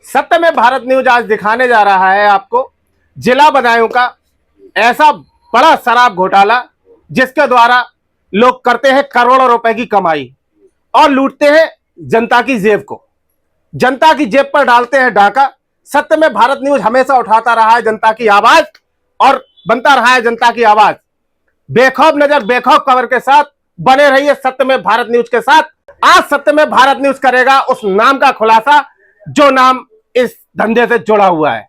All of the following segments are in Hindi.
सत्य में भारत न्यूज आज दिखाने जा रहा है आपको जिला बदायूं का ऐसा बड़ा शराब घोटाला जिसके द्वारा लोग करते हैं करोड़ों रुपए की कमाई और लूटते हैं जनता की जेब को, जनता की जेब पर डालते हैं डाका। सत्य में भारत न्यूज हमेशा उठाता रहा है जनता की आवाज और बनता रहा है जनता की आवाज। बेखौफ नजर बेखौफ खबर के साथ बने रहिए सत्य में भारत न्यूज के साथ। आज सत्य में भारत न्यूज करेगा उस नाम का खुलासा जो नाम इस धंधे से जुड़ा हुआ है।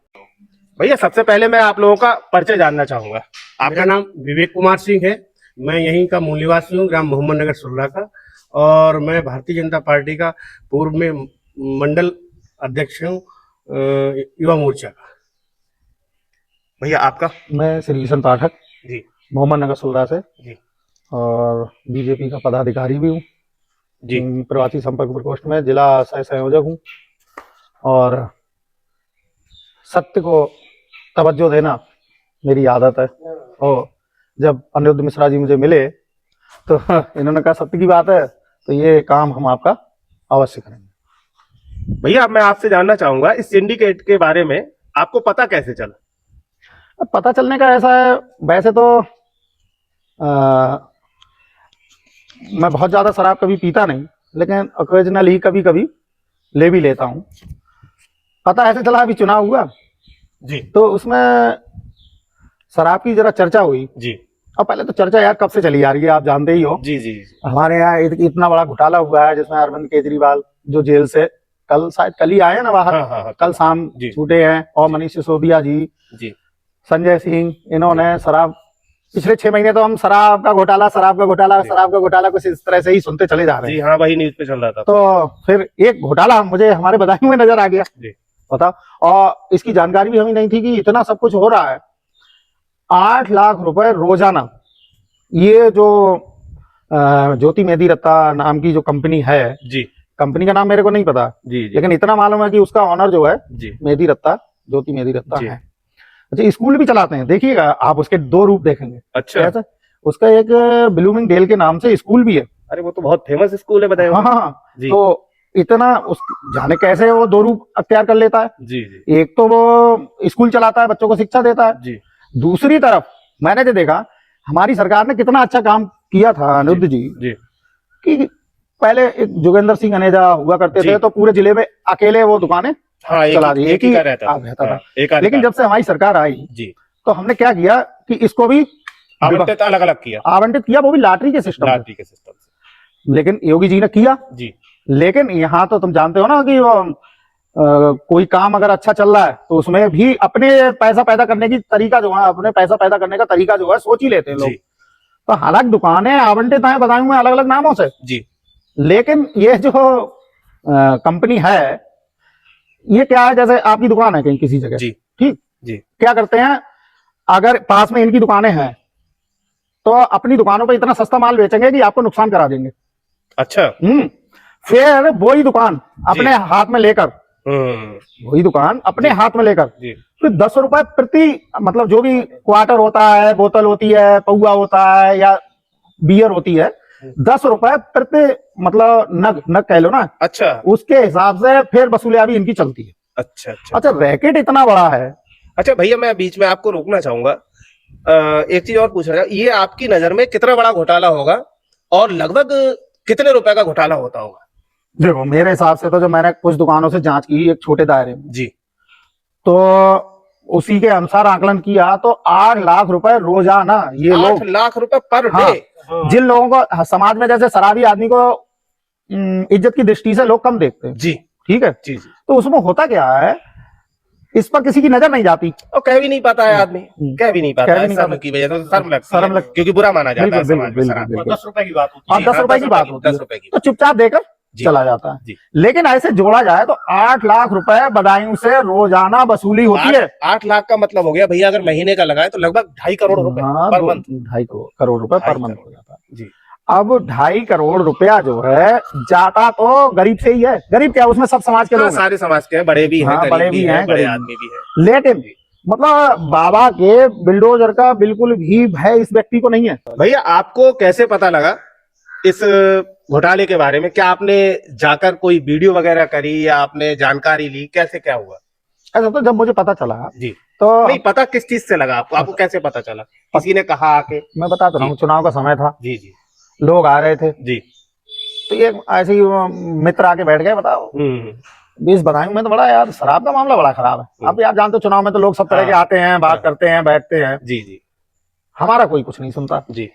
भैया सबसे पहले मैं आप लोगों का परिचय जानना चाहूंगा। आपका नाम विवेक कुमार सिंह है। मैं यहीं का मूल निवासी हूँ, ग्राम मोहम्मद नगर सुल्ला का, और मैं भारतीय जनता पार्टी का पूर्व में मंडल अध्यक्ष हूँ युवा मोर्चा का। भैया आपका? मैं श्री किशन पाठक जी, मोहम्मद नगर सुल्ला से जी, और बीजेपी का पदाधिकारी भी हूँ जी, प्रवासी संपर्क प्रकोष्ठ में जिला सह संयोजक हूँ। और सत्य को तवज्जो देना मेरी आदत है। और जब अनिरुद्ध मिश्रा जी मुझे मिले तो इन्होंने कहा सत्य की बात है तो ये काम हम आपका अवश्य करेंगे। भैया मैं आपसे जानना चाहूंगा इस सिंडिकेट के बारे में आपको पता कैसे चला? अब पता चलने का ऐसा है, वैसे तो मैं बहुत ज्यादा शराब कभी पीता नहीं, लेकिन ओकेजनली कभी कभी ले भी लेता हूँ। पता ऐसे चला अभी चुनाव हुआ जी, तो उसमें शराब की जरा चर्चा हुई। जी, अब पहले तो चर्चा यार कब से चली आ रही है, आप जानते ही हो। जी, जी, हमारे यहाँ इतना बड़ा घोटाला हुआ है जिसमें अरविंद केजरीवाल जो जेल से शायद कल ही आए ना बाहर। हाँ, कल शाम जी, छूटे हैं। और मनीष सिसोदिया जी, जी, संजय सिंह, इन्होंने शराब पिछले 6 महीने तो हम शराब का घोटाला कुछ इस तरह से ही सुनते चले जा रहे हैं। जी, हाँ वही न्यूज पे चल रहा था। तो फिर एक घोटाला मुझे हमारे बदायूं में नजर आ गया। बताओ, और इसकी जानकारी भी हमें नहीं थी कि इतना सब कुछ हो रहा है। 8 लाख रुपए रोजाना ये जो ज्योति मेहदी रत्ता नाम की जो कंपनी है, जी, कंपनी का नाम मेरे को नहीं पता, जी, लेकिन इतना मालूम है कि उसका ऑनर जो है जी, मेहदी रत्ता, ज्योति मेहदी रत्ता जी। है। अच्छा, स्कूल भी चलाते हैं, देखिएगा आप उसके 2 रूप देखेंगे। अच्छा, कैसे? उसका एक ब्लूमिंग डेल के नाम से स्कूल भी है। अरे वो तो बहुत फेमस स्कूल है बताइए। हाँ, जी, तो इतना उस जाने कैसे वो 2 रूप अख्तियार कर लेता है। जी, जी, एक तो वो स्कूल चलाता है, बच्चों को शिक्षा देता है। जी, दूसरी तरफ मैंने जो देखा, हमारी सरकार ने कितना अच्छा काम किया था अनिरुद्ध जी जी, कि पहले एक जोगेंद्र सिंह अनेजा हुआ करते जी। थे तो पूरे जिले में अकेले वो दुकानें हाँ चला दी, एक ही का रहता रहता था। था। लेकिन जब से हमारी सरकार आई जी तो हमने क्या किया कि इसको भी आवंटित अलग अलग किया, आवंटित किया, वो भी लॉटरी के सिस्टम से। के सिस्टम से। लेकिन योगी जी ने किया। जी, लेकिन यहाँ तो तुम जानते हो ना कि वो कोई काम अगर अच्छा चल रहा है तो उसमें भी अपने पैसा पैदा करने की तरीका जो है, अपने पैसा पैदा करने का तरीका जो है सोच ही लेते हैं लोग। जी, तो हालांकि दुकानें आवंटित हैं बदायूं में अलग अलग नामों से, जी, लेकिन ये जो कंपनी है, ये क्या है, जैसे आपकी दुकान है कहीं किसी जगह, जी, ठीक, जी, क्या करते हैं, अगर पास में इनकी दुकानें हैं तो अपनी दुकानों पे इतना सस्ता माल बेचेंगे कि आपको नुकसान करा देंगे। अच्छा, फिर वही दुकान अपने हाथ में लेकर वही दुकान अपने जी, हाथ में लेकर जी, फिर 10 रुपए प्रति, मतलब जो भी क्वार्टर होता है, बोतल होती है, पौआ होता है या बियर होती है, 10 रुपए प्रति, मतलब नग कह लो ना। अच्छा, उसके हिसाब से फिर वसूलियाबी इनकी चलती है। अच्छा, अच्छा, अच्छा, रैकेट इतना बड़ा है। अच्छा भैया मैं बीच में आपको रोकना चाहूंगा। एक चीज और पूछ रहा हूँ, ये आपकी नजर में कितना बड़ा घोटाला होगा और लगभग कितने रुपए का घोटाला होता होगा? देखो, मेरे हिसाब से तो जो मैंने कुछ दुकानों से जांच की एक छोटे दायरे में, जी, तो उसी के अनुसार आकलन किया तो 8 लाख रुपए रोजाना ये 8 लोग, लाख रुपए पर हाँ, डे। जिन लोगों को समाज में जैसे शराबी आदमी को इज्जत की दृष्टि से लोग कम देखते हैं, जी, ठीक है, जी, जी, तो उसमें होता क्या है, इस पर किसी की नजर नहीं जाती। और कह भी नहीं पाता है आदमी, कह भी नहीं पाता कह भी है, नहीं शर्म पाता। की वजह से शर्म लगती शर्म है, लग- क्योंकि बुरा माना जाता है बिल्कुल, समाज में बिल्कुल, शराब। बिल्कुल। 10 रुपए की बात होती और है। 10 रुपए की बात होती 10 है रुपए की, तो चुपचाप देकर जी, चला जाता है। जी। लेकिन ऐसे जोड़ा जाए तो 8 लाख रुपए बदायूं से रोजाना वसूली होती है। 8 लाख का मतलब हो गया भैया, अगर महीने का लगाए तो लगभग 2.5 करोड़ रुपए हाँ, पर मंथ। 2.5 करोड़ रुपए पर 2.5 मंथ करोड़। हो जाता है। जी, अब 2.5 करोड़ रुपया जो है जाता तो गरीब से ही है। गरीब क्या, उसमें सब समाज के हाँ, लोग हैं। सारे समाज के हैं, बड़े भी हैं, हाँ, गरीब बड़े भी भी हैं, हैं, बड़े गरीब आदमी भी हैं। लेकिन मतलब बाबा के बिल्डोजर का बिल्कुल भी भय इस व्यक्ति को नहीं है। भैया आपको कैसे पता लगा इस घोटाले के बारे में? क्या आपने जाकर कोई वीडियो वगैरह करी या आपने जानकारी ली, कैसे क्या हुआ? ऐसा तो जब मुझे पता चला जी। तो नहीं, पता किस चीज से लगा आपको? आपको कैसे पता चला? किसी ने कहा आके? मैं बता तो रहा हूँ, चुनाव का समय था, जी जी लोग आ रहे थे, जी। तो ये ऐसे ही मित्र आके बैठ गए, बताओ 20 बदायूं में तो बड़ा यार शराब का मामला बड़ा खराब है। अब यार जानते हो चुनाव में तो लोग सब तरह के हाँ, आते हैं, बात करते हैं, बैठते हैं, जी जी हमारा कोई कुछ नहीं सुनता, जी।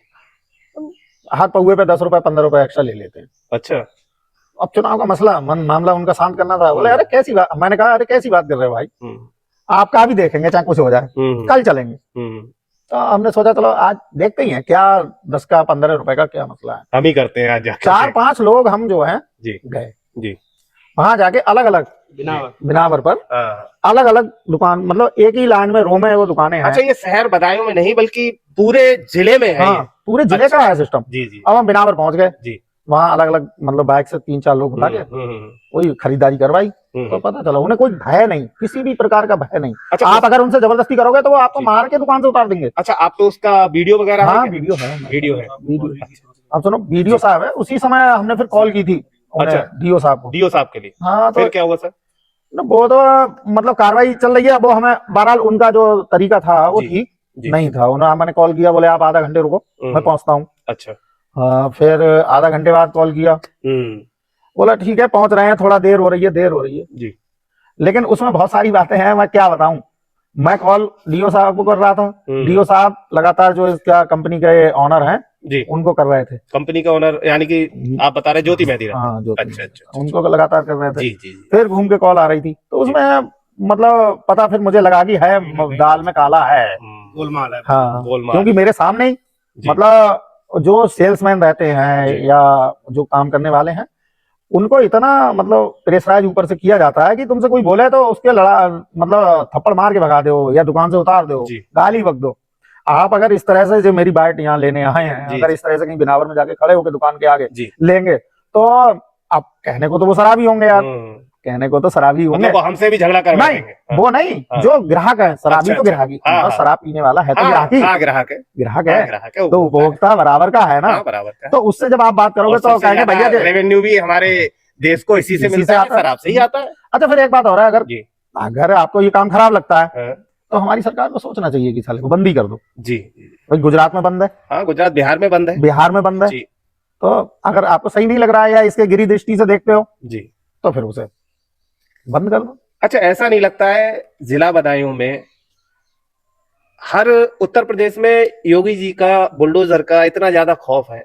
हाथ पौए पे 10 रुपए 15 रुपए एक्स्ट्रा ले लेते हैं। अच्छा। अब चुनाव का मसला मामला उनका शांत करना था, बोले अरे कैसी बात, मैंने कहा अरे कैसी बात कर रहे हो भाई, आपका भी देखेंगे चाहे कुछ हो जाए, कल चलेंगे। तो हमने सोचा चलो आज देखते ही हैं क्या 10 का 15 रुपए का क्या मसला है। हम ही करते हैं आज जाके। 4-5 लोग हम जो हैं जी गए जी। वहां जाके अलग अलग बिनावर पर अलग अलग दुकान, मतलब एक ही लाइन में रो में वो दुकानें हैं। अच्छा, ये शहर बदायूं में नहीं बल्कि पूरे जिले में है? हाँ, पूरे जिले का है सिस्टम। जी जी। अब हम बिनावर पहुंच गए जी। वहाँ अलग अलग मतलब बाइक से 3-4 लोग बुला के वही खरीदारी करवाई, तो पता चला उन्हें कोई भय नहीं, किसी भी प्रकार का भय नहीं। अच्छा, आप अगर उनसे जबरदस्ती करोगे तो वो आपको मार के दुकान से उतार देंगे। अच्छा, आप तो उसका वीडियो वगैरह? हाँ, है वीडियो है, वीडियो है। अब सुनो, वीडियो साहब है, उसी समय हमने फिर कॉल की थी अच्छा, डीओ साहब को। डीओ साहब के लिए? हाँ, तो फिर क्या हुआ सर? वो तो मतलब कार्रवाई चल रही है, वो हमें बहरहाल उनका जो तरीका था वो ठीक नहीं था। उन्होंने मैंने कॉल किया, बोले आप आधा घंटे रुको मैं पहुंचता हूँ। अच्छा। फिर आधा घंटे बाद कॉल किया, बोला ठीक है पहुंच रहे हैं, थोड़ा देर हो रही है जी। लेकिन उसमें बहुत सारी बातें हैं, मैं क्या बताऊं। मैं कॉल डीओ साहब को कर रहा था, डीओ साहब लगातार जो इसका कंपनी के ऑनर हैं जी उनको कर रहे थे। कंपनी का ऑनर यानी कि आप बता रहे ज्योति मेहदी? हाँ, ज्योति। अच्छा अच्छा, उनको लगातार कर रहे थे। जी जी। फिर घूम के कॉल आ रही थी, तो उसमें मतलब पता फिर मुझे लगा कि है दाल में काला है, गोलमाल है। हाँ, गोलमाल। क्योंकि मेरे सामने ही मतलब जो सेल्समैन रहते हैं या जो काम करने वाले हैं उनको इतना मतलब प्रेशराइज ऊपर से किया जाता है कि तुमसे कोई बोले तो उसके लड़ा मतलब थप्पड़ मार के भगा दो या दुकान से उतार दो, गाली बक दो। आप अगर इस तरह से जो मेरी बाइट यहाँ लेने आए हैं, अगर इस तरह से कहीं बिनावर में जाके खड़े होकर दुकान के आगे लेंगे तो अब कहने को तो वो शराबी होंगे यार, कहने को तो शराबी होंगे, मतलब हमसे भी झगड़ा कर नहीं वो नहीं, जो ग्राहक है शराबी तो ग्राहकी, शराब पीने वाला है तो ग्राहक है, तो उपभोक्ता बराबर का है ना, बराबर का। तो उससे जब आप बात करोगे तो कहेंगे भैया रेवेन्यू भी हमारे देश को इसी से मिलता है, शराब से ही आता है। अच्छा, फिर एक बात हो रहा है, अगर आपको ये काम खराब लगता है तो हमारी सरकार को सोचना चाहिए कि साले को बंदी कर दो। जी, भाई गुजरात में बंद है, हाँ गुजरात बिहार में बंद है, बिहार में बंद है, तो अगर आपको सही नहीं लग रहा है या इसके गिरी दृष्टि से देखते हो जी तो फिर उसे बंद कर दो। अच्छा, ऐसा नहीं लगता है जिला बदायूं में हर उत्तर प्रदेश में योगी जी का बुलडोजर का इतना ज्यादा खौफ है,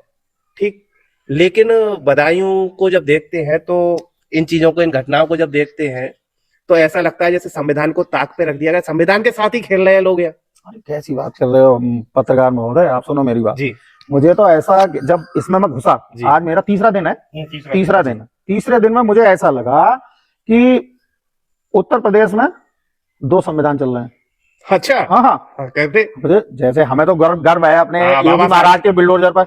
ठीक, लेकिन बदायूं को जब देखते हैं तो इन चीजों को, इन घटनाओं को जब देखते हैं तो ऐसा लगता है जैसे संविधान को ताक पे रख दिया गया, संविधान के साथ ही खेल रहे हैं लोग यार। अरे कैसी बात कर रहे हो पत्रकार महोदय, आप सुनो मेरी बात जी। मुझे तो ऐसा, जब इसमें मैं घुसा, आज मेरा तीसरा दिन है, तीसरे दिन में मुझे ऐसा लगा कि उत्तर प्रदेश में 2 संविधान चल रहे हैं। अच्छा, हाँ, कहते मुझे जैसे हमें तो गर्व है अपने योगी महाराज के बुलडोजर पर,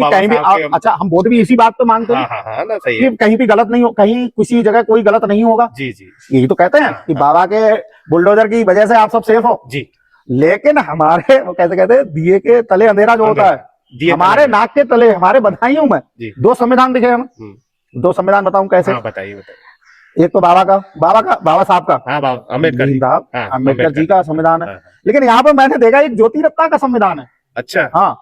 कहीं भी अच्छा हम वोट भी इसी बात पे मांगते हैं कि कहीं भी गलत नहीं हो, कहीं किसी जगह कोई गलत नहीं होगा जी जी, यही तो कहते हैं कि बाबा के बुलडोजर की वजह से आप सब सेफ हो जी। लेकिन हमारे वो कैसे कहते हैं, दिए के तले अंधेरा जो होता है, हमारे नाक के तले, हमारे बधाइयों में 2 संविधान दिखे हमें। 2 संविधान बताऊं कैसे? बताइए। एक तो बाबा साहब का, अम्बेडकर जी का संविधान है, लेकिन यहाँ पर मैंने देखा एक ज्योति रत्ता का संविधान है। अच्छा, हाँ,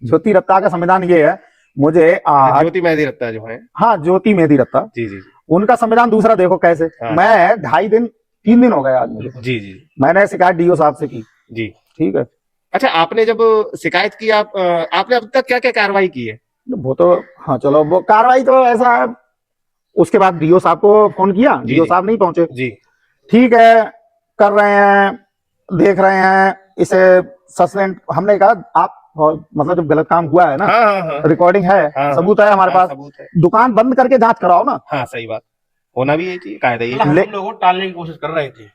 ज्योति रत्ता का संविधान ये है, मुझे ज्योति मेहदी रत्ता जो है, हाँ ज्योति मेहदी रत्ता जी जी, उनका संविधान दूसरा देखो कैसे। मैं 3 दिन हो गए आज मुझे जी जी, मैंने शिकायत डीओ साहब से की जी, ठीक है। अच्छा, आपने जब शिकायत की, आपने अब तक क्या क्या कार्रवाई की है? वो तो हाँ चलो, वो कार्रवाई तो ऐसा है, उसके बाद डीओ साहब को फोन किया, डीओ साहब नहीं पहुंचे जी, ठीक है कर रहे हैं, देख रहे हैं, इसे सस्पेंड, हमने कहा आप मतलब जब गलत काम हुआ है ना, रिकॉर्डिंग है, सबूत है हमारे पास, दुकान बंद करके जांच कराओ ना। हाँ सही बात, होना भी यही कायदा, ये हम लोगों को टालने की कोशिश कर रहे थे।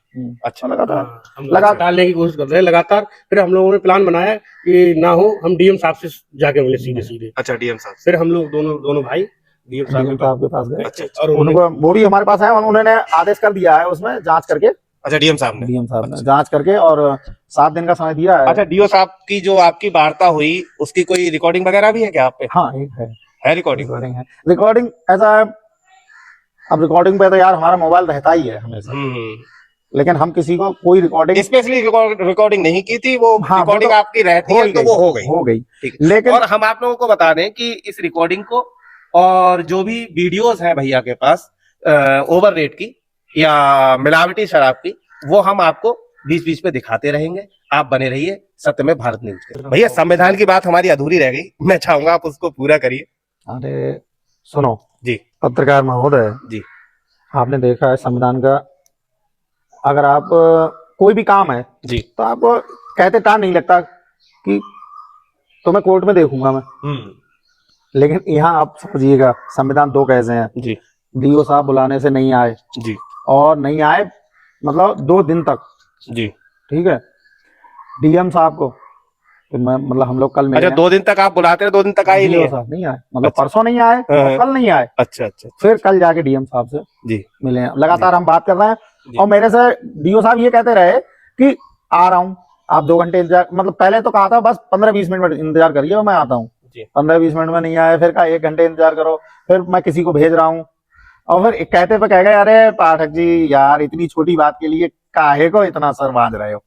अच्छा, लगातार टालने की कोशिश कर रहे हैं लगातार। फिर हम लोगों ने प्लान बनाया कि ना हो, हम डीएम साहब से जाके मिले सीधे। अच्छा, डीएम साहब, फिर हम लोग दोनों भाई डीएम साहब के पास गए। अच्छा, और उनको वो भी हमारे पास है, उन्होंने आदेश कर दिया है उसमें जांच करके। अच्छा, डीएम साहब ने जांच करके और 7 दिन का समय दिया है। अच्छा, डीओ साहब की जो आपकी वार्ता हुई उसकी कोई रिकॉर्डिंग वगैरह भी है क्या आप पे? हाँ, एक है। है रिकॉर्डिंग। रिकॉर्डिंग है, रिकॉर्डिंग ऐसा है। अब रिकॉर्डिंग पे तो यार हमारा मोबाइल रहता ही है हमेशा, लेकिन हम किसी को कोई रिकॉर्डिंग स्पेशली रिकॉर्डिंग नहीं की थी, वो हाँ, वो रिकॉर्डिंग तो आपकी रहती है तो वो हो गई। ठीक है। लेकिन और हम आप लोगों को बता दें कि इस रिकॉर्डिंग को और जो भी वीडियोस हैं भैया के पास ओवर रेट की या मिलावटी शराब की, वो हम आपको बीच बीच में दिखाते रहेंगे। आप बने रहिए सत्य में भारत न्यूज के। भैया संविधान की बात हमारी अधूरी रह गई, मैं चाहूंगा आप उसको पूरा करिए। अरे सुनो जी पत्रकार महोदय जी आपने देखा है संविधान का, अगर आप कोई भी काम है जी तो आपको कहते टाइम नहीं लगता कि तो मैं कोर्ट में देखूंगा मैं, लेकिन यहाँ आप समझिएगा संविधान दो कैसे हैं। जी डीओ साहब बुलाने से नहीं आए जी और नहीं आए मतलब 2 दिन तक, जी। ठीक है। डीएम साहब को तो मैं मतलब हम लोग कल मिले अच्छा, 2 दिन तक आप बुलाते हैं, 2 दिन तक आए ही नहीं डीओ है? साहब नहीं आए, मतलब अच्छा। परसों नहीं आए हाँ। और कल नहीं आए। अच्छा अच्छा फिर कल जाके डीएम साहब से जी मिले हैं, लगातार हम बात कर रहे हैं जी। और मेरे से डीओ साहब ये कहते रहे कि आ रहा हूँ, आप 2 घंटे इंतजार, मतलब पहले तो कहा था बस 15-20 मिनट इंतजार करिए और मैं आता हूँ। जी। 15-20 मिनट में नहीं आए, फिर कहा 1 घंटे इंतजार करो, फिर मैं किसी को भेज रहा हूँ और फिर कहते पे कह गए अरे पाठक जी यार इतनी छोटी बात के लिए काहे को इतना सर बांध रहे हो।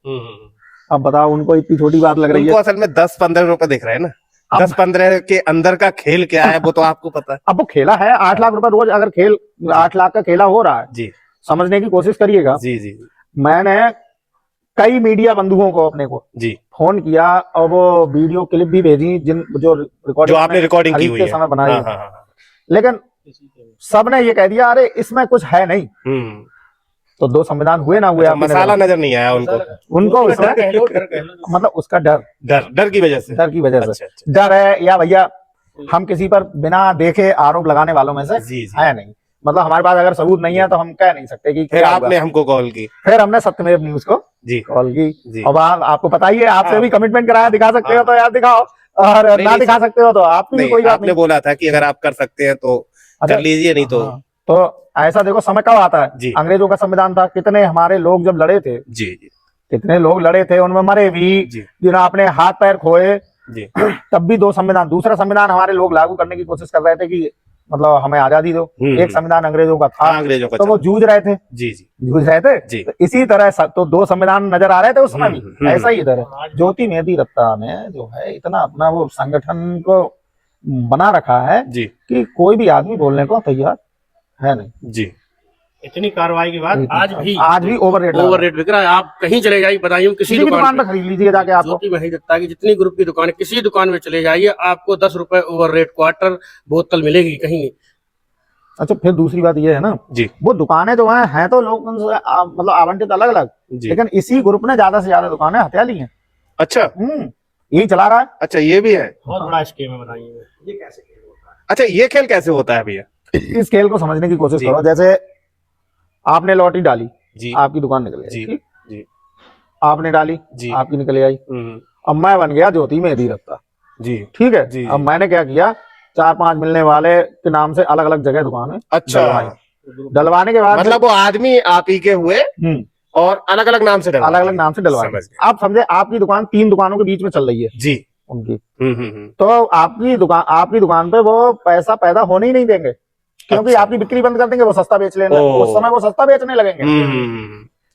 अब बताओ उनको इतनी छोटी बात लग रही उनको है। असल में 10-15 रुपए दिख रहे हैं ना, अब- 10-15 के अंदर का खेल क्या है वो तो आपको पता है। अब वो खेला है 8 लाख रुपए रोज, अगर खेल 8 लाख का खेला हो रहा है, जी समझने की कोशिश करिएगा। जी जी मैंने कई मीडिया बंधुओं को अपने को जी। फोन किया और वो वीडियो क्लिप भी भेजी जो जो रिकॉर्डिंग आपने रिकॉर्डिंग की हुई खरीदते है। समय बनाई हाँ, है। हाँ, हाँ। लेकिन सबने ये कह दिया अरे इसमें कुछ है नहीं। तो 2 संविधान हुए ना हुए, अच्छा, आप मैंने मसाला नजर नहीं आया उनको, उनको उसमें मतलब उसका डर डर की वजह से। डर की वजह से अच्छा अच्छा डर है या भैया हम किसी पर बिना देखे आरोप लगाने वालों में से जी जी। है नहीं, मतलब हमारे पास अगर सबूत नहीं है तो हम कह नहीं सकते कि फिर क्या आपने हुआ। हमको कॉल की। फिर हमने सत्यमेव न्यूज को जी कॉल की जी। और आपको पता ही है, आपसे हाँ। भी कमिटमेंट कराया, दिखा सकते हो हाँ। तो यार दिखाओ और नहीं, ना नहीं, दिखा सकते हो तो आपकी भी नहीं, कोई बात आपने नहीं। बोला था कि अगर आप कर सकते हैं तो अच्छा, कर लीजिए, नहीं तो हाँ, तो ऐसा देखो समय कब आता है, जी। अंग्रेजों का संविधान था, कितने हमारे लोग जब लड़े थे, जी जी कितने लोग लड़े थे, उनमें मरे भी, जी जिन्होंने अपने हाथ पैर खोए, जी तब भी 2 संविधान, दूसरा संविधान हमारे लोग लागू करने की कोशिश कर रहे थे कि मतलब हमें आजादी दो। एक संविधान अंग्रेजों का था, हाँ, अंग्रेजों का तो वो चला। जूझ रहे थे, जी जी जूझ रहे थे। जी। तो इसी तरह तो 2 संविधान नजर आ रहे थे उसमें भी, ऐसा ही इधर है। ज्योति मेहती रत्ता ने जो है इतना अपना वो संगठन को बना रखा है जी कि कोई भी आदमी बोलने को तैयार है नहीं। जी। इतनी कार्रवाई के बाद आज भी ओवर रेट बिक रहा है। आप कहीं चले जाइए, बताइए किसी किसी भी दुकान पे पर खरीद लीजिए जाके आपको। ज्योति मेहती दत्ता की जितनी ग्रुप की दुकान है, किसी दुकान में चले जाइए, आपको 10 रुपए ओवर रेट क्वार्टर बोतल मिलेगी, कहीं नहीं। अच्छा, फिर दूसरी बात ये है ना जी वो दुकानें जो हैं तो लोग उनसे मतलब आवंटित अलग अलग, जी। लेकिन इसी ग्रुप ने ज्यादा से ज्यादा दुकानें हथिया ली हैं। अच्छा यही चला रहा है। अच्छा, ये भी है। बहुत बड़ा स्कीम है, बताइए ये कैसे खेल होता है। अच्छा, ये खेल कैसे होता है भैया? इस खेल को समझने की कोशिश जी। करो। जैसे आपने लॉटरी डाली, जी आपकी दुकान निकल जी गई, जी आपने डाली, जी। आपकी निकल आई। अब मैं बन गया ज्योति मेहती दत्ता, जी ठीक है। जी। अब मैंने क्या किया, 4-5 मिलने वाले के नाम से अलग अलग जगह दुकान है अच्छा, डलवाने के बाद मतलब वो आदमी आप ही के हुए और अलग अलग नाम से डलवा अलग अलग नाम से डलवा, समझ गया। आप समझे आपकी दुकान 3 दुकानों के बीच में चल रही है जी। उनकी, तो आपकी दुकान पे वो पैसा पैदा होने ही नहीं देंगे, क्योंकि अच्छा। आपकी बिक्री बंद कर देंगे, वो सस्ता बेच लेंगे, उस समय वो सस्ता बेचने लगेंगे।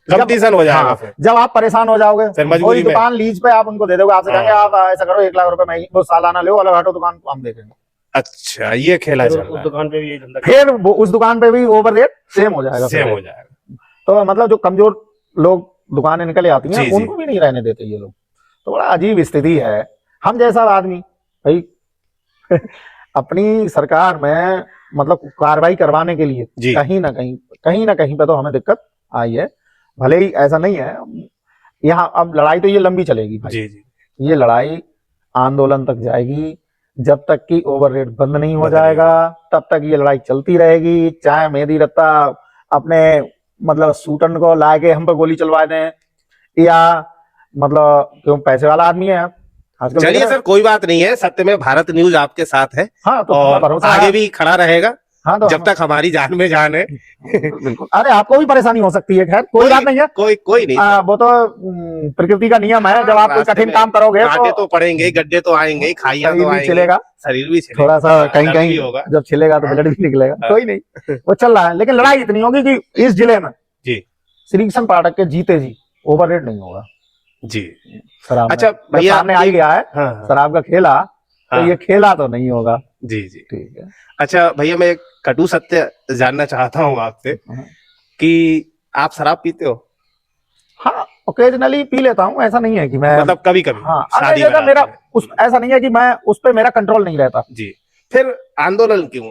कंपटीशन हो जाएगा। फिर जब आप परेशान हो जाओगे, फिर मजबूरी में दुकान लीज पे आप उनको दे दोगे, आपसे कहेंगे आप ऐसा करो 1 लाख रुपए में वो सालाना लो, अलग हटो, दुकान को हम देखेंगे। अच्छा, ये खेला चल रहा है। दुकान पे भी यही धंधा, फिर वो उस दुकान पे भी ओवर रेट सेम हो जाएगा, सेम हो जाएगा। तो मतलब जो कमजोर लोग दुकानें निकल आती हैं जी, जी। उनको भी नहीं रहने देते ये लोग। तो बड़ा अजीब स्थिति है। हम जैसा आदमी भाई अपनी सरकार में मतलब कार्रवाई करवाने के लिए जी। कहीं ना कहीं पे तो हमें दिक्कत आई है। भले ही ऐसा नहीं है, यहाँ अब लड़ाई तो ये लंबी चलेगी भाई, जी जी। ये लड़ाई आंदोलन तक जाएगी, जब तक कि ओवर रेट बंद नहीं हो बंद नहीं जाएगा तब तक ये लड़ाई चलती रहेगी। चाहे मेहती रत्ता अपने मतलब सूटन को लाके हम पे गोली चलवा दें, या मतलब क्यों पैसे वाला आदमी है आजकल। चलिए सर, कोई बात नहीं है, सत्य में भारत न्यूज आपके साथ है हाँ, तो और भरोसा आगे है। भी खड़ा रहेगा। हाँ तो जब तक हमारी जान में जान है। बिल्कुल, अरे आपको भी परेशानी हो सकती है, खैर कोई बात नहीं है। कोई नहीं। वो तो प्रकृति का नियम है, जब आप कोई रास्ते कठिन में काम करोगे कांटे तो पड़ेंगे, गड्ढे तो आएंगे, खाइयां शरीर तो भी आएंगी, छिलेगा, शरीर भी छिलेगा, थोड़ा सा कहीं दर्द भी कहीं होगा। जब छिलेगा तो ब्लड भी निकलेगा, हाँ। कोई नहीं, वो चल रहा है। लेकिन लड़ाई इतनी होगी कि इस जिले में जी श्री कृष्ण पाठक के जीते जी ओवर रेट नहीं होगा जी। शराब में। अच्छा जब भैया, सामने आ ही गया है हाँ हाँ, शराब का खेला, तो हाँ। ये खेला तो नहीं होगा। जी जी। ठीक है। अच्छा भैया, मैं एक कटु सत्य जानना चाहता हूँ आपसे कि आप शराब पीते हो? हाँ ओकेजनली पी लेता हूँ, ऐसा नहीं है कि मैं, मतलब कभी कभी हाँ शादी जैसा मेरा में? उस ऐसा नहीं है कि मैं उस पे मेरा कंट्रोल नहीं रहता। जी, फिर आंदोलन क्यों?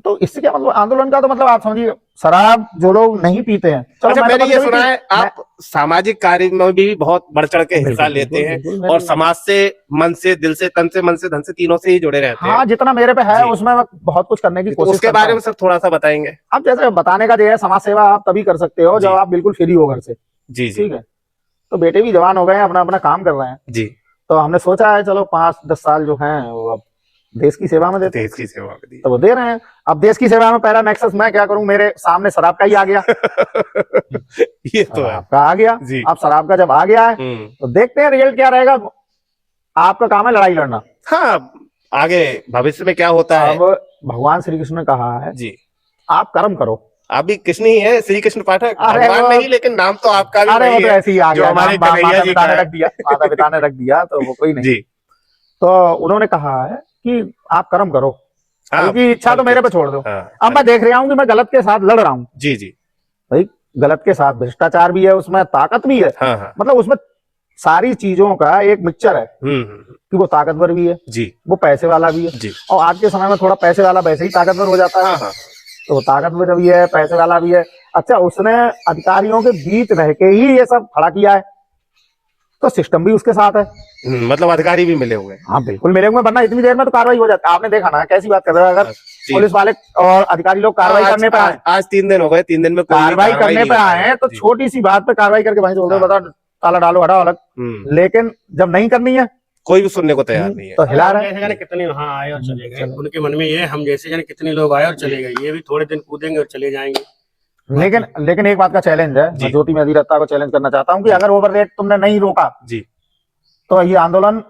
तो इससे क्या मतलब, आंदोलन का तो मतलब आप समझिए, शराब जो लोग नहीं पीते हैं, चलो अच्छा, मैं तो मैंने ये कभी-कभी सुना है आप सामाजिक कार्य में भी बहुत बढ़ चढ़ के हिस्सा बिल्कुल, लेते बिल्कुल, हैं बिल्कुल, मैं और भी- समाज से, मन से, दिल से, तन से, मन से, धन से, तीनों से ही जुड़े रहते हैं। हाँ जितना मेरे पे है जी। उसमें मैं बहुत कुछ करने की तो कोशिश उसके करता बारे हूँ। में सर थोड़ा सा बताएंगे? अब जैसे बताने का जो है, समाज सेवा आप तभी कर सकते हो जी। जब आप बिल्कुल फ्री हो घर से। जी जी ठीक है, तो बेटे भी जवान हो गए हैं, अपना अपना काम कर रहे हैं, जी। तो हमने सोचा है चलो 5-10 साल जो हैं वो अब देश की सेवा में देते हैं, देश की सेवा में दी। तो वो दे रहे हैं। अब देश की सेवा में पहला नेक्सस मैं क्या करूं, मेरे सामने शराब का ही आ गया। ये तो है। शराब का आ गया, जी। अब शराब का जब आ गया है तो देखते हैं रिजल्ट क्या रहेगा। आपका काम है लड़ाई लड़ना। हाँ, आगे भविष्य में क्या होता है? अब भगवान श्री कृष्ण ने कहा है जी, आप कर्म करो। आप भी कृष्ण ही है, श्री कृष्ण पाठक। अरे भगवान वो- नहीं, लेकिन नाम तो आपका भी अरे वो वही तो है ऐसे ही आ जो गया, हमारे नाम कन्हैया माता जी पिता का ने है। रख दिया, माता पिता ने रख दिया, तो वो कोई नहीं। जी। तो उन्होंने कहा है कि आप कर्म करो, हाँ, फल की इच्छा तो फल की मेरे पे छोड़ दो। हाँ, अब मैं देख रहा हूँ कि मैं गलत के साथ लड़ रहा हूँ। जी जी। भाई गलत के साथ भ्रष्टाचार भी है, उसमें ताकत भी है, हाँ हाँ। मतलब उसमें सारी चीजों का एक मिक्सचर है कि वो ताकतवर भी है, जी वो पैसे वाला भी है। जी। और आज के समय में थोड़ा पैसे वाला वैसे ही ताकतवर हो जाता है। हाँ हाँ। तो वो ताकतवर भी है, पैसे वाला भी है। अच्छा, उसने अधिकारियों के बीच रह के ही ये सब खड़ा किया है, तो सिस्टम भी उसके साथ है। मतलब अधिकारी भी मिले हुए हैं। हाँ बिल्कुल मेरे को, वरना इतनी देर में तो कार्रवाई हो जाती है। आपने देखा ना कैसी बात कर रहे हो, अगर जी। पुलिस वाले और अधिकारी लोग कार्रवाई करने पे आए, आज 3 दिन हो गए, 3 दिन में कोई भी कार्रवाई करने नहीं पे हो आए हैं, तो जी। छोटी सी बात पे कार्रवाई करके वहीं छोड़ दो, बता ताला डालो, हटाओ अलग। लेकिन जब नहीं करनी है कोई भी सुनने को तैयार नहीं है। तो हिला रहे हैं। जैसे जाने कितने वहाँ आए और चले गए, उनके मन में ये है, हम जैसे जाने कितने लोग आए और चले गए, ये भी थोड़े दिन कूदेंगे और चले जाएंगे। लेकिन एक बात का चैलेंज है, मैं ज्योति मेहदी रत्ता को चैलेंज करना चाहता हूँ कि अगर ओवर रेट तुमने नहीं रोका जी तो ये आंदोलन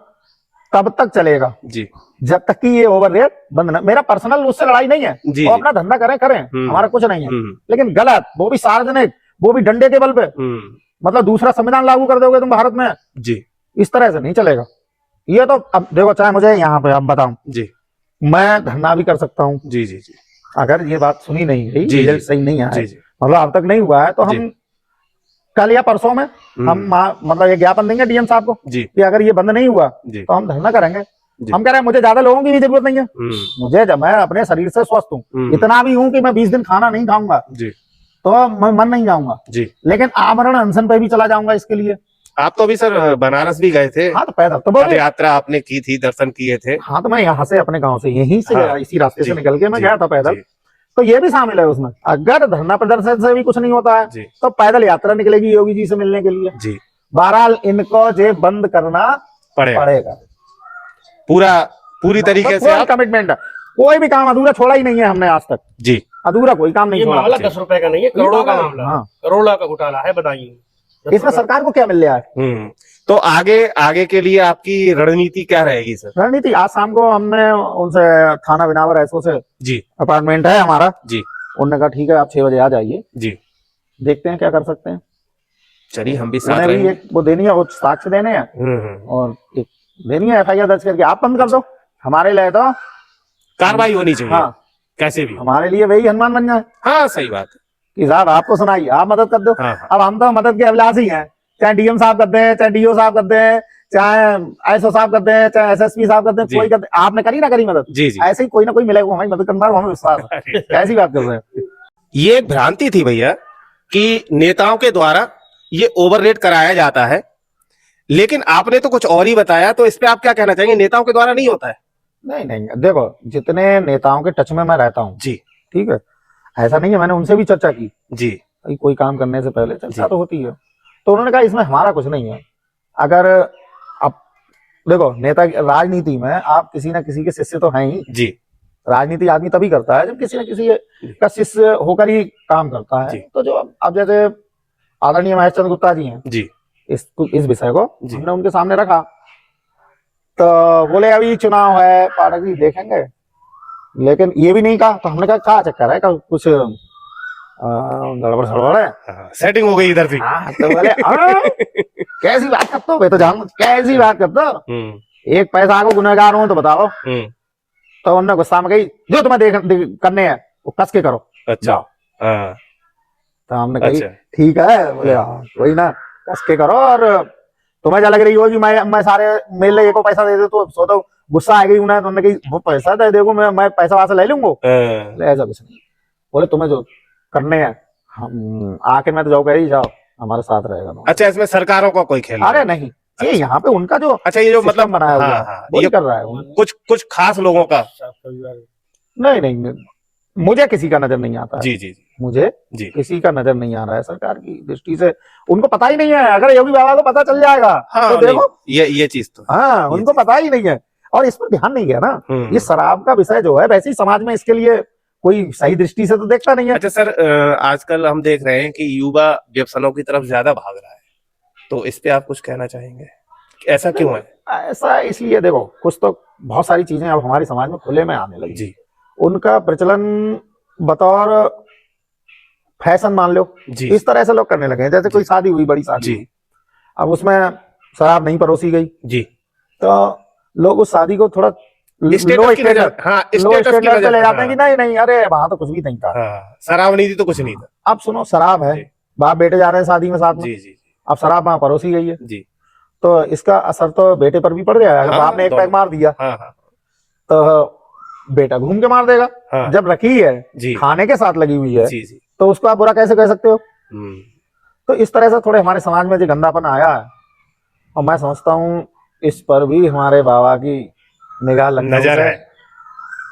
तब तक चलेगा जी जब तक कि ये ओवर रेट बंद न। मेरा पर्सनल उससे लड़ाई नहीं है, जी, वो अपना धंधा करें, हमारा कुछ नहीं है। हम्म, लेकिन गलत, वो भी सार्वजनिक, वो भी डंडे के बल पे, मतलब दूसरा संविधान लागू कर दोगे तुम भारत में, जी इस तरह से नहीं चलेगा। ये तो अब देखो, चाहे मुझे यहाँ पे अब बताऊं, जी मैं धरना भी कर सकता हूँ, जी जी जी अगर ये बात सुनी नहीं गई, जी, रिजल्ट जी, सही नहीं आया, जी जी मतलब अब तक नहीं हुआ है, तो जी। हम कल या परसों में हम मतलब ये ज्ञापन देंगे डीएम साहब को जी कि अगर ये बंद नहीं हुआ जी तो हम धरना करेंगे। जी। हम कह रहे हैं मुझे ज्यादा लोगों की भी जरूरत नहीं है, मुझे जब मैं अपने शरीर से स्वस्थ हूँ, इतना भी हूँ कि मैं 20 दिन खाना नहीं खाऊंगा जी तो मैं मन नहीं जाऊंगा जी। लेकिन आमरण अनशन पे भी चला जाऊंगा इसके लिए। आप तो अभी सर बनारस भी गए थे। हाँ तो पैदल तो पद बोलिए। यात्रा आपने की थी, दर्शन किए थे। हाँ तो मैं यहाँ से अपने गांव से यहीं से हाँ, इसी रास्ते जी, से निकल के मैं जी, गया था पैदल। जी, तो ये भी शामिल है उसमें, अगर धरना प्रदर्शन से भी कुछ नहीं होता है जी, तो पैदल यात्रा निकलेगी योगी जी से मिलने के लिए। जी। बहरहाल इनको जे बंद करना पड़ेगा, पूरी तरीके से आप कमिटमेंट है। कोई भी काम अधूरा छोड़ा ही नहीं है हमने आज तक, जी। अधूरा कोई काम नहीं ये छोड़ा। मामला 10 रुपए का नहीं है, करोड़ों का मामला, हाँ। करोड़ों का घोटाला है, बताइए इसमें सरकार को क्या मिल रहा है? तो आगे के लिए आपकी रणनीति क्या रहेगी सर? रणनीति आज शाम को हमने उनसे थाना बिनावर एसओ से, जी अपार्टमेंट है हमारा जी, उन्होंने कहा ठीक है आप 6 बजे आ जाइए, जी। देखते हैं क्या कर सकते हैं। चलिए हम भी साथ उन्हें भी रहेंगे। एक वो देनी है, वो साक्ष्य देने हैं और एक देनी है एफआईआर दर्ज करके आप बंद कर दो। हमारे लिए तो कार्रवाई होनी चाहिए। हाँ, कैसे भी। हमारे लिए वही हनुमान बन जाए हाँ सही बात है कि साहब आपको सुनाइए, आप मदद कर दो। हाँ, हाँ। अब हम तो मदद के अभिलाषी हैं, चाहे डीएम साहब करते हैं, चाहे डीओ साहब करते हैं, चाहे एसओ साहब करते हैं, चाहे एसएसपी साहब करते हैं, कोई करते, आपने करी ना करी मदद, जी जी। ऐसे ही कोई ना कोई मिलेगा हमारी मदद करना, हमें विश्वास है। कैसी बात कर रहे हैं? ये एक भ्रांति थी भैया कि नेताओं के द्वारा ये ओवररेट कराया जाता है, लेकिन आपने तो कुछ और ही बताया, तो इस पे आप क्या कहना चाहेंगे? नेताओं के द्वारा नहीं होता है? नहीं, देखो जितने नेताओं के टच में मैं रहता हूँ जी, ठीक है, ऐसा नहीं है, मैंने उनसे भी चर्चा की जी, कोई काम करने से पहले चर्चा तो होती है, तो उन्होंने कहा इसमें हमारा कुछ नहीं है। अगर आप देखो नेता राजनीति में आप किसी ना किसी के शिष्य तो हैं ही जी, राजनीति आदमी तभी करता है जब किसी न किसी का शिष्य होकर ही काम करता है। जी। तो जो अब जैसे आदरणीय महेश चंद्र गुप्ता जी हैं, जी इस विषय को जी। हमने उनके सामने रखा, तो बोले अभी चुनाव है, पार्टी देखेंगे, लेकिन ये भी नहीं कहा। तो हमने कहा क्या चक्कर है, कुछ गड़बड़ सड़बड़ है। सेटिंग हो गई इधर से। हाँ, तो बोले कैसी बात करते हो, मैं तो जानू कैसी बात करते हो, एक पैसा को गुनहगार हूं तो बताओ। तो उन्होंने गुस्सा में कही जो तुम्हें करने हैं वो कस के करो। अच्छा। हाँ। तो हमने कही अच्छा। ठीक है। बोले हाँ वही ना, कस के करो। और तुम्हें क्या लग रही होगी मैं सारे मेरे लिए को पैसा दे दे तो सो तो गुस्सा आ गई उन्हें। तो उन्होंने कही वो पैसा दे देखो, मैं पैसा वहां से ले लूंगा। ऐसा कुछ नहीं, बोले तुम्हें जो करने हैं हम आके मैं तो जाओ कह ही जाओ, हमारे साथ रहेगा। अच्छा, इसमें सरकारों का कोई खेल? अरे नहीं, ये यहाँ पे उनका जो अच्छा, ये जो मतलब बनाया हुआ है वो ये कर रहा है कुछ खास लोगों का। नहीं, मुझे किसी का नजर नहीं आता है। जी जी जी। मुझे जी। किसी का नजर नहीं आ रहा है सरकार की दृष्टि से। उनको पता ही नहीं है, अगर योगी बाबा को पता चल जाएगा तो देखो ये चीज तो हाँ, उनको पता ही नहीं है और इस पर ध्यान नहीं गया ना। ये शराब का विषय जो है वैसे ही समाज में इसके लिए कोई सही दृष्टि से तो देखता नहीं है। अच्छा सर, आजकल हम देख रहे हैं कि युवा व्यसनों की तरफ ज्यादा भाग रहा है, तो इस पे आप कुछ कहना चाहेंगे? ऐसा क्यों है? ऐसा इसलिए देखो, कुछ तो बहुत सारी चीजें अब हमारे समाज में खुले में आने लगी जी। उनका प्रचलन बतौर फैशन मान लो जी। इस तरह से लोग करने लगे हैं। जैसे कोई शादी हुई, बड़ी शादी हुई, अब उसमें शराब नहीं परोसी गई जी, तो लोग उस शादी को थोड़ा लो स्टेटस ले जाते हैं कि नहीं अरे वहां तो कुछ भी नहीं था, शराब नहीं थी तो कुछ नहीं था। अब सुनो, शराब है, बाप बेटे जा रहे हैं शादी में साथ में, जी जी, अब शराब वहां परोसी गई है जी, तो इसका असर तो बेटे पर भी पड़ जाएगा। अगर बाप ने एक पैक मार दिया तो बेटा घूम के मार देगा। जब रखी है खाने के साथ लगी हुई है तो उसको आप बुरा कैसे कह सकते हो? तो इस तरह से थोड़े हमारे समाज में जो गंदापन आया है, और मैं समझता हूँ इस पर भी हमारे बाबा की निगाह नजर है,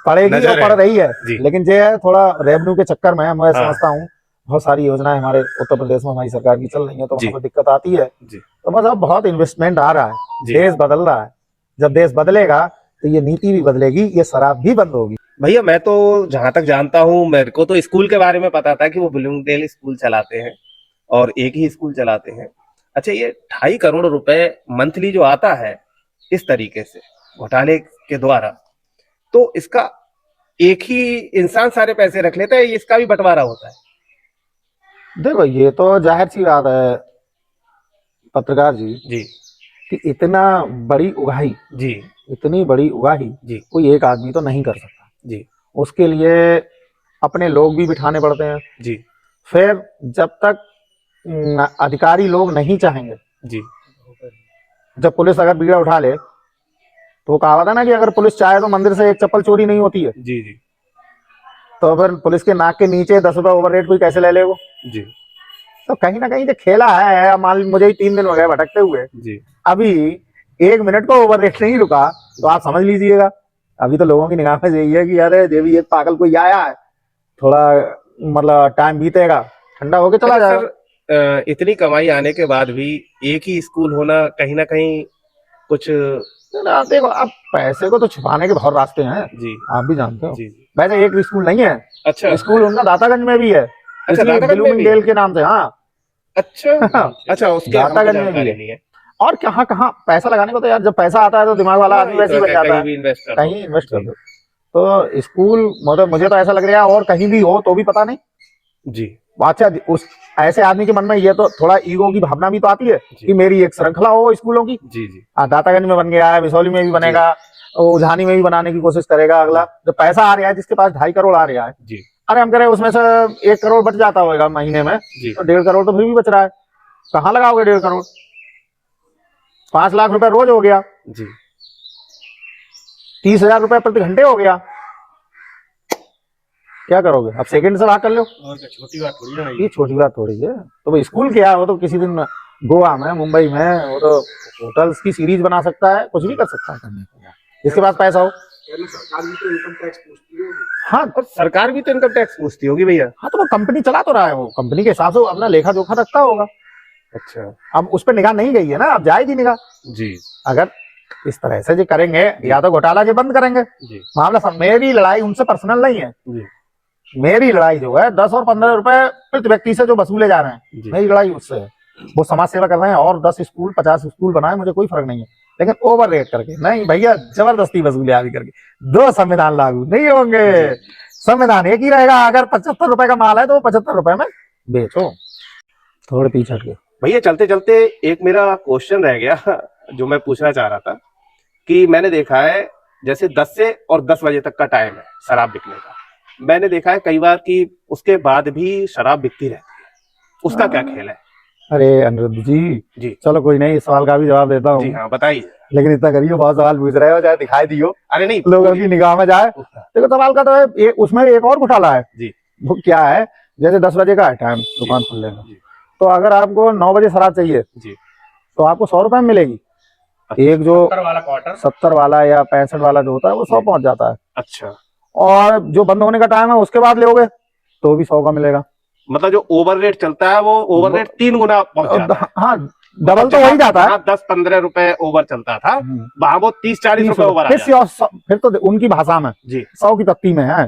पड़ेगी और पड़ रही है। लेकिन जो है थोड़ा रेवेन्यू के चक्कर में मैं समझता हूँ बहुत सारी योजनाएं हमारे उत्तर प्रदेश में हमारी सरकार की चल रही है तो वहां पर दिक्कत आती है। तो मतलब बहुत इन्वेस्टमेंट आ रहा है, देश बदल रहा है। जब देश बदलेगा तो ये नीति भी बदलेगी, ये शराब भी बंद होगी। भैया मैं तो जहां तक जानता हूँ, मेरे को तो स्कूल के बारे में पता था कि वो ब्लूमडेल स्कूल चलाते हैं और एक ही स्कूल चलाते हैं। अच्छा, ये 2.5 करोड़ रुपए मंथली जो आता है इस तरीके से घोटाले के द्वारा, तो इसका एक ही इंसान सारे पैसे रख लेता है, इसका भी बंटवारा होता है? देखो ये तो जाहिर सी बात है पत्रकार जी कि इतना बड़ी उगाही इतनी बड़ी उगाही कोई एक आदमी तो नहीं कर सकता उसके लिए अपने लोग भी बिठाने पड़ते हैं फिर जब तक अधिकारी लोग नहीं चाहेंगे जब पुलिस अगर बीड़ा उठा ले तो कहावत है ना कि अगर पुलिस चाहे तो मंदिर से एक चप्पल चोरी नहीं होती है। तो फिर पुलिस के नाक के नीचे 10 रुपए ओवर रेट कोई कैसे ले ले वो? तो कहीं ना कहीं जो खेला है, मान मुझे ही 3 दिन हो गए भटकते हुए, अभी 1 मिनट को ओवर रेट नहीं रुका तो आप समझ लीजिएगा अभी तो लोगों की निगाह में यही है कि अरे देवी ये पागल कोई आया है, थोड़ा मतलब टाइम बीतेगा ठंडा होके चला जाएगा। इतनी कमाई आने के बाद भी एक ही स्कूल होना कहीं ना कहीं कुछ देखो, अब पैसे को तो छुपाने के बहुत रास्ते हैं आप भी जानते हो। वैसे एक स्कूल नहीं है। अच्छा, स्कूल उनका दातागंज में भी है। अच्छा, ब्लूमडेल के नाम से। हाँ, अच्छा, उसके दातागंज में भी है। और कहाँ कहाँ पैसा लगाने को तो यार, जब पैसा आता है तो दिमाग वाला आदमी वैसे ही बन जाता है, कहीं इन्वेस्ट कर दो। तो स्कूल मतलब मुझे तो ऐसा लग रहा है और कहीं भी हो तो भी पता नहीं। अच्छा, उस ऐसे आदमी के मन में ये तो थोड़ा ईगो की भावना भी तो आती है कि मेरी एक श्रृंखला हो स्कूलों की। दातागंज में बन गया है, बिसौली में भी बनेगा, उझानी में भी बनाने की कोशिश करेगा अगला। जब पैसा आ रहा है, जिसके पास 2.5 करोड़ आ रहा है, अरे हम कह रहे हैं उसमें से 1 करोड़ बच जाता होगा महीने में, तो 1.5 करोड़ तो फिर भी बच रहा है। कहाँ लगाओगे 1.5 करोड़? 5 लाख रुपए रोज हो गया, 30,000 रुपए प्रति घंटे हो गया। क्या करोगे? अब सेकंड से भाग कर लो। छोटी बात थोड़ी है ये, छोटी बात थोड़ी है। तो भाई स्कूल क्या है, वो तो किसी दिन गोवा में, मुंबई में, वो तो होटल्स की सीरीज बना सकता है, कुछ भी कर सकता है करने को, जिसके पास पैसा हो। सरकार भी तो इनकम टैक्स पूछती होगी। हाँ, और सरकार भी तो इनकम टैक्स पूछती होगी भैया। हाँ, तो वो कंपनी चला तो रहा है, वो कंपनी के हिसाब से अपना लेखा जोखा रखता होगा। अच्छा, अब उस पर निगाह नहीं गई है ना, अब जाएगी निगाह। जी, अगर इस तरह से जी करेंगे, या तो घोटाला के बंद करेंगे जी मामला सब। मेरी लड़ाई उनसे पर्सनल नहीं है, जी मेरी लड़ाई जो है 10 और 15 रुपए प्रति व्यक्ति से जो वसूले जा रहे हैं, जी मेरी लड़ाई उससे है। वो समाज सेवा कर रहे हैं और 10 स्कूल 50 स्कूल बनाए, मुझे कोई फर्क नहीं है, लेकिन ओवर रेट करके नहीं भैया, जबरदस्ती वसूले आदि करके दो संविधान लागू नहीं होंगे। संविधान एक ही रहेगा, अगर 75 रुपए का माल है तो वो 75 रुपए में बेचो। थोड़े पीछे हट के भैया चलते चलते एक मेरा क्वेश्चन रह गया जो मैं पूछना चाह रहा था कि मैंने देखा है जैसे 10 से और 10 बजे तक का टाइम है शराब बिकने का, मैंने देखा है कई बार कि उसके बाद भी शराब बिकती रहती है, उसका क्या खेल है? अरे अनिरुद्ध जी, जी चलो कोई नहीं, इस सवाल का भी जवाब देता जी हूँ, हाँ बताइए। लेकिन इतना करिए, बहुत सवाल पूछ रहे हो, चाहे दिखाई दियो अरे नहीं लोगों की निगाह में जाए। देखो सवाल का तो है, उसमें एक और घोटाला है जी वो क्या है, जैसे 10 बजे का है टाइम दुकान खुलने का, जी तो अगर आपको 9 बजे शराब चाहिए जी तो आपको 100 रुपए में मिलेगी। एक जो 70 वाला क्वार्टर 70 वाला या 65 वाला जो होता है वो 100 पहुंच जाता है, अच्छा, और जो बंद होने का टाइम है उसके बाद लोगे तो भी 100 का मिलेगा। मतलब जो ओवर रेट चलता है वो ओवर रेट 3 गुना पहुंच जाता है। हाँ, डबल तो वही जाता है। 10-15 रुपए ओवर चलता था, वहां वो 30-40 रुपए ओवर आ जाता है। फिर तो उनकी भाषा में जी 100 की तख्ती में है,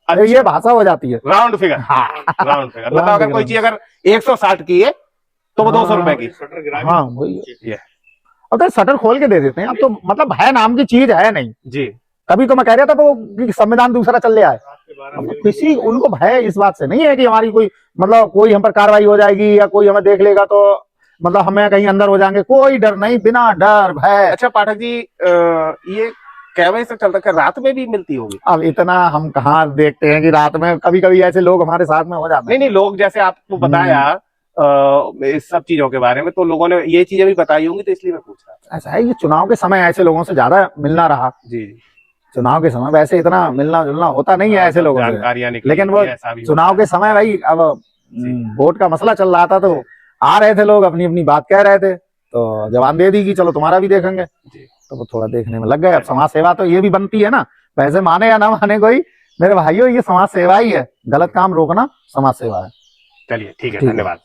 अच्छा, ये भाषा हो जाती है राउंड फिगर। हाँ राउंड फिगर मतलब अगर कोई चीज अगर 160 की है तो वो 200 रुपए की। हाँ वही ये अब तो शटर खोल के दे देते हैं, अब तो मतलब है नाम की चीज है नहीं, जी तभी तो मैं कह रहा था वो कि संविधान दूसरा चल रहा है। अब किसी उनको भय इस बात से नहीं है कि हमारी कोई मतलब कोई हम पर कार्रवाई हो जाएगी या कोई हमें देख लेगा तो मतलब हमें कहीं अंदर हो जाएंगे, कोई डर नहीं, बिना डर भय। अच्छा पाठक जी, ये क्या बजे से चलता है? रात में भी मिलती होगी? अब इतना हम कहाँ देखते हैं कि रात में, कभी कभी ऐसे लोग हमारे साथ में हो जाते हैं। नहीं लोग जैसे आपको बताया इस सब चीजों के बारे में, तो लोगों ने ये चीजें भी बताई होंगी, तो इसलिए मैं पूछ रहा था। ऐसा है, ये चुनाव के समय ऐसे लोगों से ज्यादा मिलना रहा। जी चुनाव के समय वैसे इतना मिलना जुलना होता नहीं है ऐसे लोगों से, जानकारियां निकली, लेकिन वो ऐसा भी चुनाव के समय भाई अब वोट का मसला चल रहा था तो आ रहे थे लोग, अपनी अपनी बात कह रहे थे, तो जवाब दे दी कि चलो तुम्हारा भी देखेंगे, तो वो थोड़ा देखने में लग गए। अब समाज सेवा तो ये भी बनती है ना, पैसे माने या ना माने कोई, मेरे भाइयों ये समाज सेवा ही है, गलत काम रोकना समाज सेवा है। चलिए ठीक है, धन्यवाद।